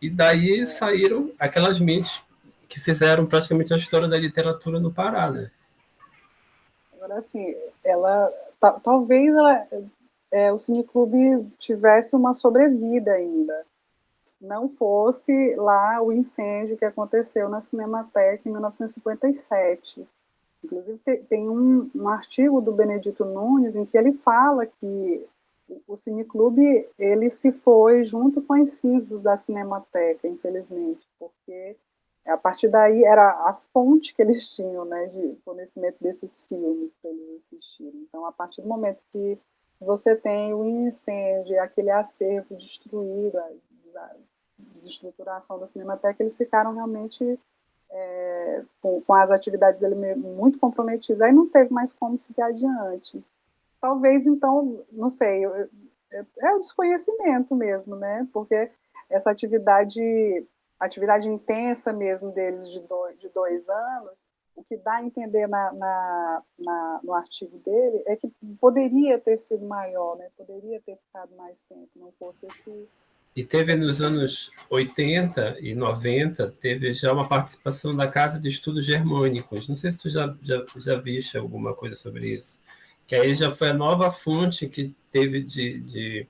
e daí saíram aquelas mentes que fizeram praticamente a história da literatura no Pará, né? Agora, assim, ela, talvez o cineclube tivesse uma sobrevida ainda, não fosse lá o incêndio que aconteceu na Cinemateca em 1957. Inclusive, tem um artigo do Benedito Nunes em que ele fala que o Cineclube ele se foi junto com as cinzas da Cinemateca, infelizmente, porque a partir daí era a fonte que eles tinham, né, de fornecimento desses filmes para eles assistirem. Então, a partir do momento que você tem o incêndio, aquele acervo destruído, a desestruturação da Cinemateca, eles ficaram realmente com as atividades dele muito comprometidas. Aí não teve mais como seguir adiante. Talvez, então, não sei, é o desconhecimento mesmo, né? Porque essa atividade intensa mesmo deles de 2 anos, o que dá a entender no artigo dele é que poderia ter sido maior, né? Poderia ter ficado mais tempo, não fosse E teve essa nos corrente. anos 80 e 90, teve já uma participação da Casa de Estudos Germânicos. Não sei se tu já viste alguma coisa sobre isso. Que aí já foi a nova fonte que teve de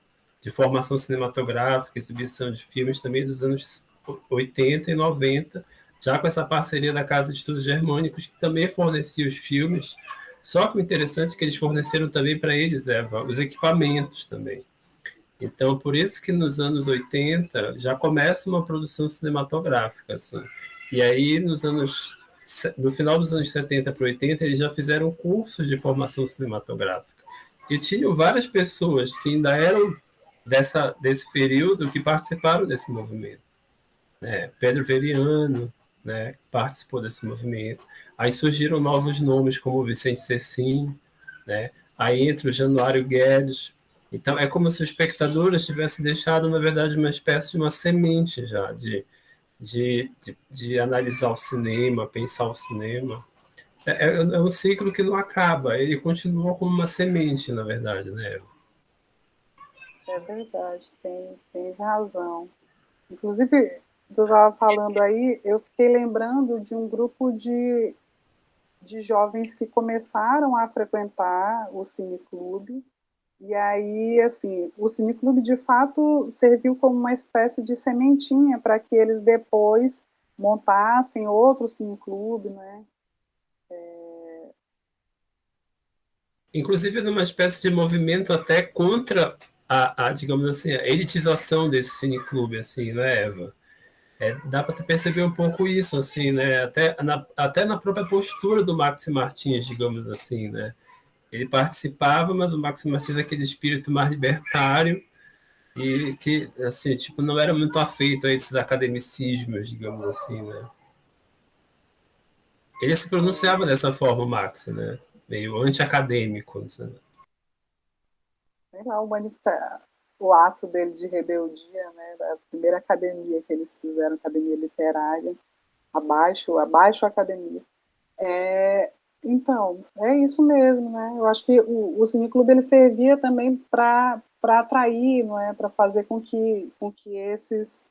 formação cinematográfica, exibição de filmes também dos anos 80 e 90, já com essa parceria da Casa de Estudos Germânicos, que também fornecia os filmes. Só que o interessante é que eles forneceram também para eles, Eva, os equipamentos também. Então, por isso que nos anos 80 já começa uma produção cinematográfica, assim. E aí, no final dos anos 70 para 80, eles já fizeram cursos de formação cinematográfica. E tinham várias pessoas que ainda eram desse período que participaram desse movimento. Né? Pedro Veriano, né, participou desse movimento. Aí surgiram novos nomes, como Vicente Cecim, né? Aí entra o Januário Guedes. Então, é como se os espectadores tivessem deixado, na verdade, uma espécie de uma semente já, de analisar o cinema, pensar o cinema. É um ciclo que não acaba, ele continua como uma semente, na verdade, né? É verdade, tem razão. Inclusive, tu estava falando aí, eu fiquei lembrando de um grupo de jovens que começaram a frequentar o cineclube, e aí, assim, o cineclube de fato serviu como uma espécie de sementinha para que eles depois montassem outro cineclube, né? Inclusive numa espécie de movimento até contra digamos assim, a elitização desse cineclube, assim, né, Eva? Dá para perceber um pouco isso, assim, né? Até na própria postura do Maxi Martins, digamos assim, né? Ele participava, mas o Maxi Martins é aquele espírito mais libertário e que, assim, tipo, não era muito afeito a esses academicismos, digamos assim, né? Ele se pronunciava dessa forma, o Max, né? Meio anti-acadêmico, né? Sei lá, o ato dele de rebeldia, né? Da primeira academia que eles fizeram, academia literária, abaixo a academia. Então, é isso mesmo, né? Eu acho que o cineclube ele servia também para atrair, não é? Para fazer com que esses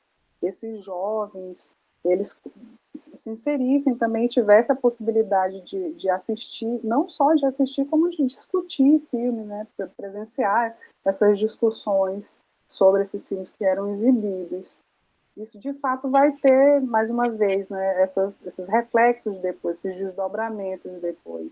jovens eles se inserissem também, tivessem a possibilidade de assistir, não só de assistir, como de discutir filme, né? Presenciar essas discussões sobre esses filmes que eram exibidos. Isso de fato vai ter, mais uma vez, né, esses reflexos depois, esses desdobramentos depois.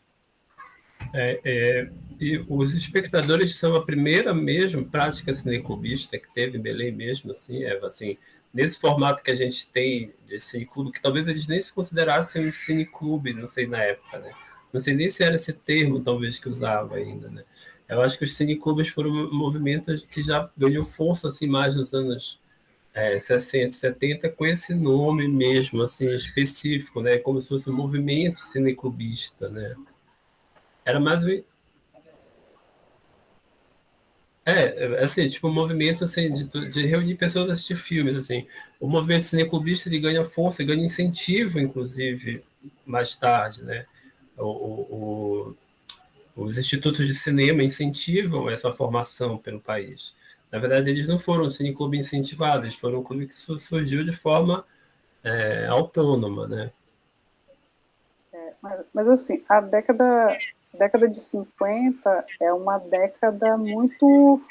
E os espectadores são a primeira mesmo prática cineclubista que teve em Belém mesmo, assim, Eva, assim, nesse formato que a gente tem de cineclube, que talvez eles nem se considerassem um cineclube, não sei na época, né? Não sei nem se era esse termo, talvez, que usava ainda, né? Eu acho que os cineclubes foram um movimento que já ganhou força, assim, mais nos anos 60, 70, com esse nome mesmo, assim, específico, né? Como se fosse um movimento cineclubista, né? Era mais Assim, tipo, um movimento, assim, de reunir pessoas a assistir filmes, assim. O movimento cineclubista, ele ganha força, ganha incentivo, inclusive, mais tarde, né? O, o, os institutos de cinema incentivam essa formação pelo país. Na verdade, eles não foram um cineclube incentivado, eles foram um clube que surgiu de forma autônoma, né? Mas assim, década de 50 é uma década muito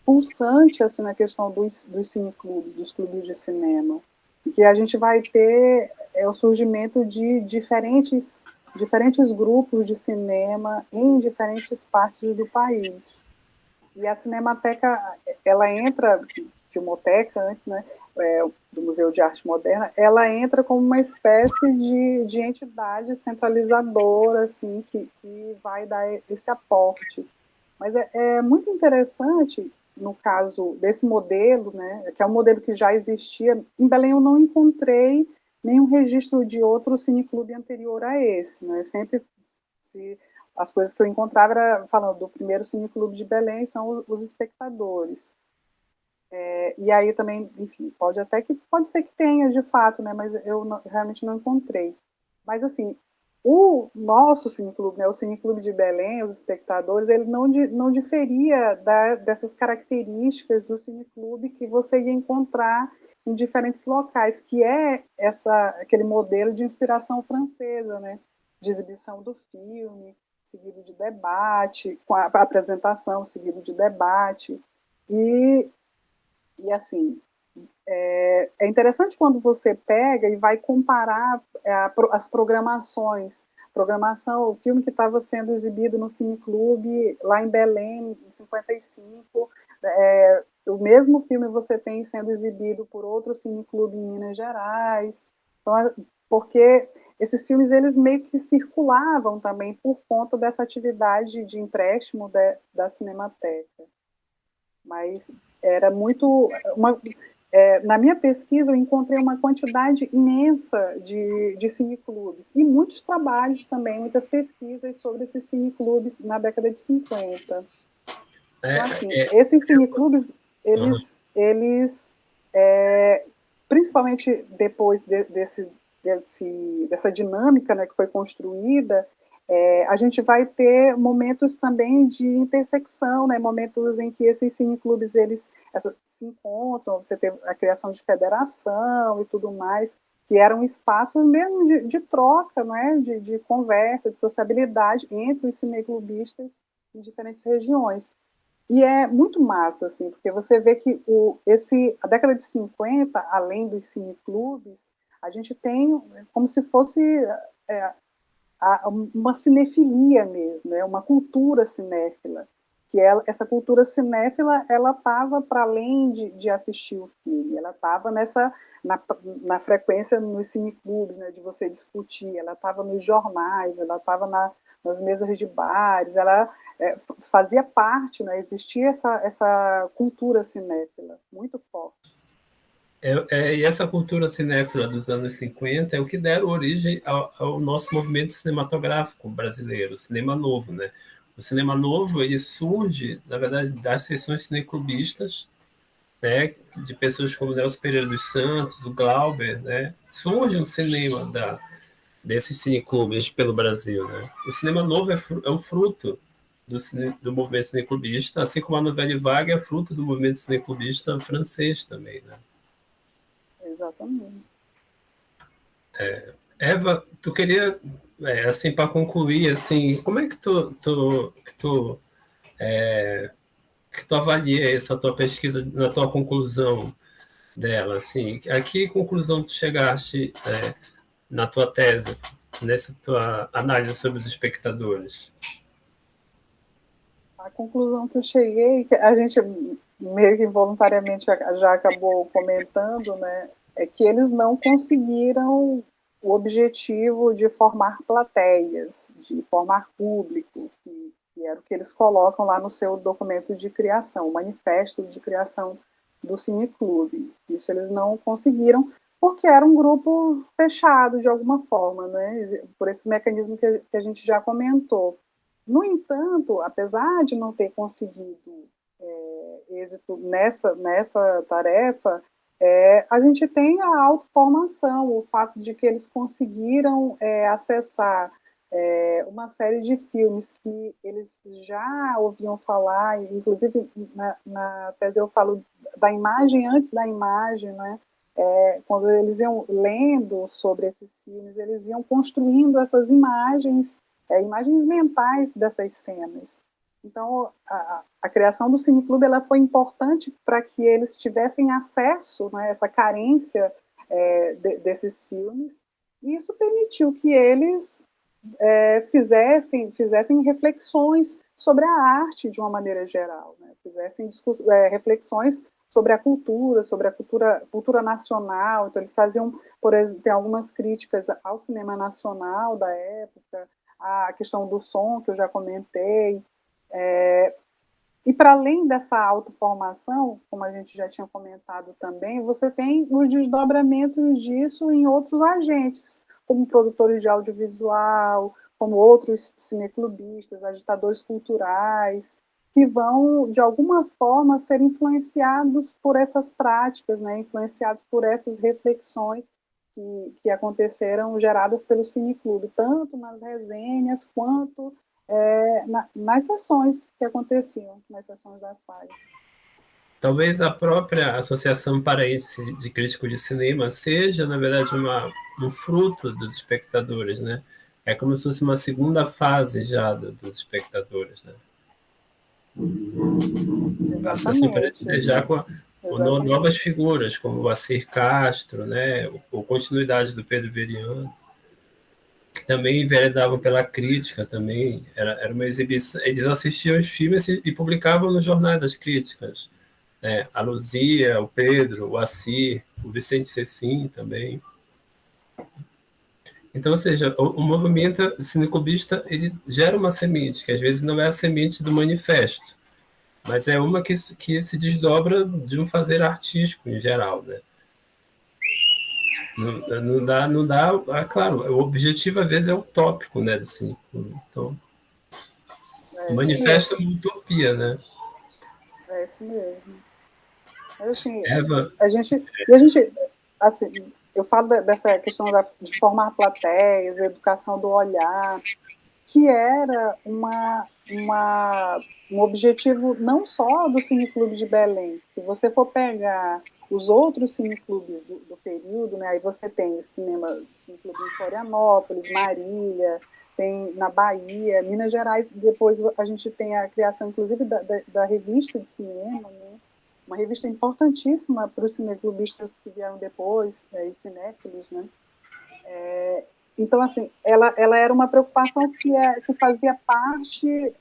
pulsante assim, na questão dos cineclubes, dos clubes de cinema, e que a gente vai ter o surgimento de diferentes grupos de cinema em diferentes partes do país. E a Cinemateca, ela entra, Filmoteca antes, né, do Museu de Arte Moderna, ela entra como uma espécie de entidade centralizadora, assim, que vai dar esse aporte. Mas é muito interessante, no caso desse modelo, né, que é um modelo que já existia, em Belém eu não encontrei nenhum registro de outro cineclube anterior a esse, né, sempre se as coisas que eu encontrava era falando do primeiro cineclube de Belém, são os espectadores. E aí também, enfim, pode ser que tenha de fato, né, mas eu realmente não encontrei. Mas assim, o nosso cineclube, né, o cineclube de Belém, os espectadores, ele não diferia dessas características do cineclube que você ia encontrar em diferentes locais, que é aquele modelo de inspiração francesa, né, de exibição do filme, seguido de debate, com a apresentação, seguido de debate. E assim, é interessante quando você pega e vai comparar as programações. Programação, o filme que estava sendo exibido no Cineclube, lá em Belém, em 55, o mesmo filme você tem sendo exibido por outro Cineclube em Minas Gerais. Então, porque esses filmes, eles meio que circulavam também por conta dessa atividade de empréstimo da Cinemateca. Mas era muito... na minha pesquisa, eu encontrei uma quantidade imensa de cineclubes e muitos trabalhos também, muitas pesquisas sobre esses cineclubes na década de 50. Então, assim, esses cineclubes, eles principalmente depois dessa dinâmica, né, que foi construída, a gente vai ter momentos também de intersecção, né, momentos em que esses cineclubes eles se encontram, você tem a criação de federação e tudo mais, que eram espaços mesmo de troca, né, de conversa, de sociabilidade entre os cineclubistas em diferentes regiões. E é muito massa, assim, porque você vê que a década de 50, além dos cineclubes, a gente tem como se fosse uma cinefilia mesmo, né? Uma cultura cinéfila, que essa cultura cinéfila, ela estava para além de assistir o filme, ela estava na frequência nos cineclubes, né, de você discutir, ela estava nos jornais, ela estava nas mesas de bares, ela fazia parte, né, existia essa cultura cinéfila muito forte. E essa cultura cinéfila dos anos 50 é o que deram origem ao nosso movimento cinematográfico brasileiro, o cinema novo, né? O cinema novo, ele surge, na verdade, das sessões cineclubistas, né, de pessoas como Nelson Pereira dos Santos, o Glauber, né? Surge um cinema desses cineclubes pelo Brasil, né? O cinema novo é um fruto do movimento cineclubista, assim como a novela vague é fruto do movimento cineclubista francês também, né? Exatamente. Eva, tu queria, assim, para concluir, assim, como é que tu avalia essa tua pesquisa na tua conclusão dela, assim? A que conclusão tu chegaste na tua tese, nessa tua análise sobre os espectadores? A conclusão que eu cheguei, que a gente meio que involuntariamente já acabou comentando, né, é que eles não conseguiram o objetivo de formar plateias, de formar público, que era o que eles colocam lá no seu documento de criação, o manifesto de criação do Cineclube. Isso eles não conseguiram, porque era um grupo fechado de alguma forma, né, por esse mecanismo que a gente já comentou. No entanto, apesar de não ter conseguido êxito nessa tarefa, a gente tem a autoformação, o fato de que eles conseguiram acessar uma série de filmes que eles já ouviam falar, inclusive na tese eu falo da imagem antes da imagem, né? Quando eles iam lendo sobre esses filmes, eles iam construindo essas imagens, imagens mentais dessas cenas. Então, a criação do Cineclube ela foi importante para que eles tivessem acesso, né, a essa carência desses filmes, e isso permitiu que eles fizessem reflexões sobre a arte de uma maneira geral, né? Fizessem reflexões sobre a cultura nacional. Então eles faziam, por exemplo, tem algumas críticas ao cinema nacional da época, a questão do som que eu já comentei, e para além dessa autoformação, como a gente já tinha comentado também, você tem os desdobramentos disso em outros agentes, como produtores de audiovisual, como outros cineclubistas, agitadores culturais, que vão, de alguma forma, ser influenciados por essas práticas, né? Influenciados por essas reflexões que aconteceram, geradas pelo Cineclube, tanto nas resenhas quanto nas sessões que aconteciam, nas sessões da SAI. Talvez a própria Associação Paraense de Críticos de Cinema seja, na verdade, um fruto dos espectadores, né? É como se fosse uma segunda fase já dos espectadores, né? A Associação Paraense já com novas figuras, como o Acir Castro, né? Ou continuidade do Pedro Veriano, que também enveredavam pela crítica também. Era uma exibição, eles assistiam os filmes e publicavam nos jornais as críticas. A Luzia, o Pedro, o Acir, o Vicente Cecim também. Então, ou seja, o movimento cineclubista ele gera uma semente, que às vezes não é a semente do manifesto, mas é uma que se desdobra de um fazer artístico em geral, né? Não dá, claro, o objetivo às vezes é utópico, né, do cineclube. Então, o manifesto é uma utopia, né? É isso mesmo. Mas, assim, Eva... a gente, assim, eu falo dessa questão de formar plateias, educação do olhar, que era um objetivo não só do Cineclube de Belém. Se você for pegar os outros cineclubes do período, né, aí você tem Cineclube em Florianópolis, Marília, tem na Bahia, Minas Gerais, depois a gente tem a criação, inclusive, da revista de cinema, né, uma revista importantíssima para os cineclubistas que vieram depois, os cinéfilos, né? Então, assim, ela era uma preocupação que fazia parte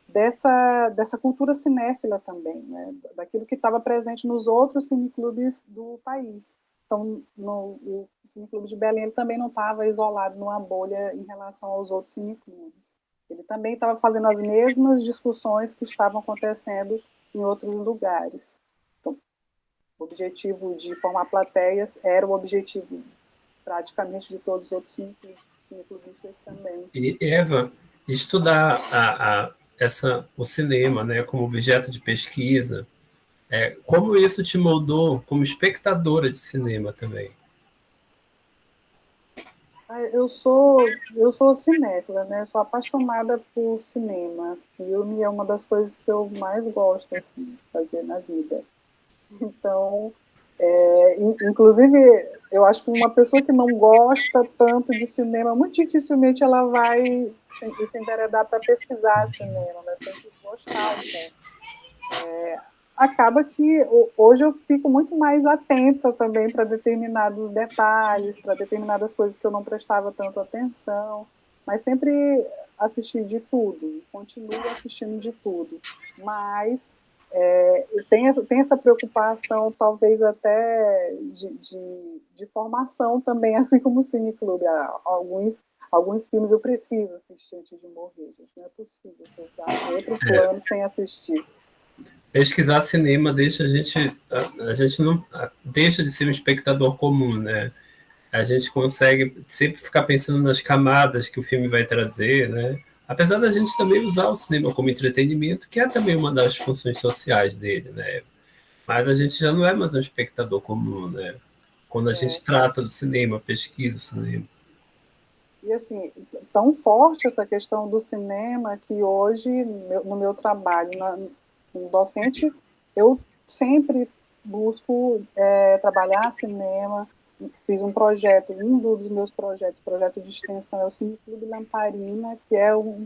dessa cultura cinéfila também, né? Daquilo que estava presente nos outros cineclubes do país. Então, o Cineclube de Belém ele também não estava isolado numa bolha em relação aos outros cineclubes. Ele também estava fazendo as mesmas discussões que estavam acontecendo em outros lugares. Então, o objetivo de formar plateias era o objetivo praticamente de todos os outros cineclubistas também. E, Eva, estudar o cinema, né, como objeto de pesquisa, como isso te moldou como espectadora de cinema também? Eu sou cinéfila, né? Eu sou apaixonada por cinema. Filme é uma das coisas que eu mais gosto assim, de fazer na vida. Então, inclusive, eu acho que uma pessoa que não gosta tanto de cinema, muito dificilmente ela vai se enveredar para pesquisar cinema, né? Tem que gostar um pouco. Acaba que hoje eu fico muito mais atenta também para determinados detalhes, para determinadas coisas que eu não prestava tanto atenção, mas sempre assisti de tudo, continuo assistindo de tudo, mas tem essa preocupação talvez até de formação também, assim como o Cineclube. Alguns filmes eu preciso assistir antes de morrer, gente, não é possível ficar em outro plano sem assistir. Pesquisar cinema deixa a gente não deixa de ser um espectador comum, né? A gente consegue sempre ficar pensando nas camadas que o filme vai trazer, né? Apesar da gente também usar o cinema como entretenimento, que é também uma das funções sociais dele, né? Mas a gente já não é mais um espectador comum, né? Quando a gente trata do cinema, pesquisa o cinema. E assim, tão forte essa questão do cinema que hoje, no meu trabalho, como docente, eu sempre busco trabalhar cinema. Fiz um projeto, um dos meus projetos, projeto de extensão, é o Cine Clube Lamparina, que é um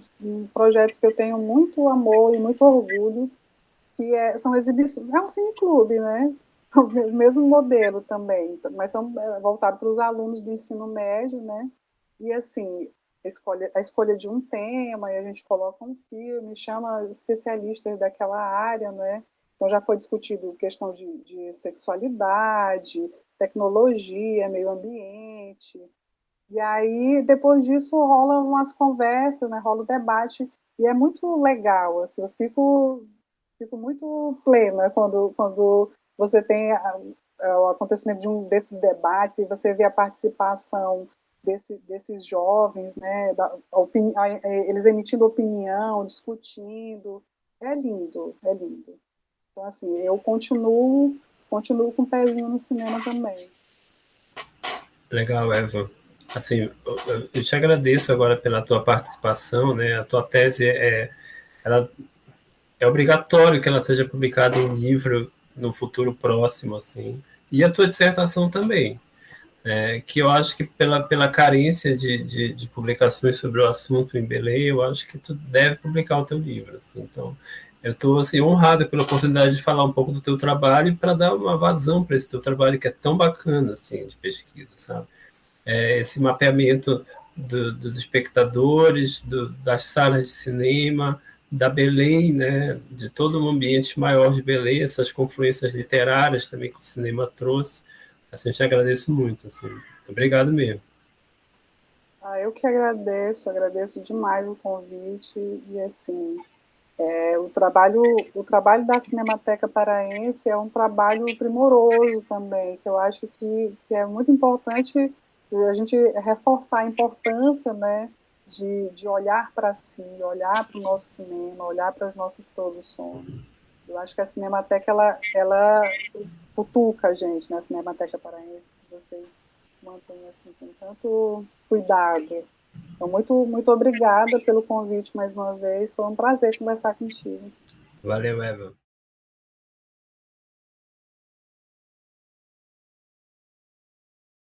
projeto que eu tenho muito amor e muito orgulho, que são exibições, é um cineclube, né? O mesmo modelo também, mas são voltados para os alunos do ensino médio, né? E assim, a escolha de um tema, e a gente coloca um filme, chama especialistas daquela área, né? Então já foi discutido questão de sexualidade, tecnologia, meio ambiente. E aí, depois disso, rola umas conversas, né? Rola o debate, e é muito legal, assim, eu fico muito plena quando você tem o acontecimento de um desses debates e você vê a participação desses jovens, né, eles emitindo opinião, discutindo. É lindo, é lindo. Então, assim, eu continuo com o pezinho no cinema também. Legal, Eva. Assim, eu te agradeço agora pela tua participação, né? A tua tese ela, é obrigatório que ela seja publicada em livro no futuro próximo, assim. E a tua dissertação também, que eu acho que pela carência de publicações sobre o assunto em Belém, eu acho que tu deve publicar o teu livro. Assim. Então, eu estou assim, honrado pela oportunidade de falar um pouco do teu trabalho para dar uma vazão para esse teu trabalho que é tão bacana assim, de pesquisa, sabe? Esse mapeamento dos espectadores, das salas de cinema, da Belém, né, de todo o ambiente maior de Belém, essas confluências literárias também que o cinema trouxe. Assim, eu te agradeço muito. Assim. Obrigado mesmo. Eu que agradeço demais o convite e assim, o trabalho da Cinemateca Paraense é um trabalho primoroso também, que eu acho que é muito importante a gente reforçar a importância, né, de olhar para si, olhar para o nosso cinema, olhar para as nossas produções. Eu acho que a Cinemateca, ela cutuca a gente, né, a Cinemateca Paraense, que vocês mantêm assim, com tanto cuidado. Então, muito obrigada pelo convite mais uma vez. Foi um prazer conversar contigo. Valeu, Eva.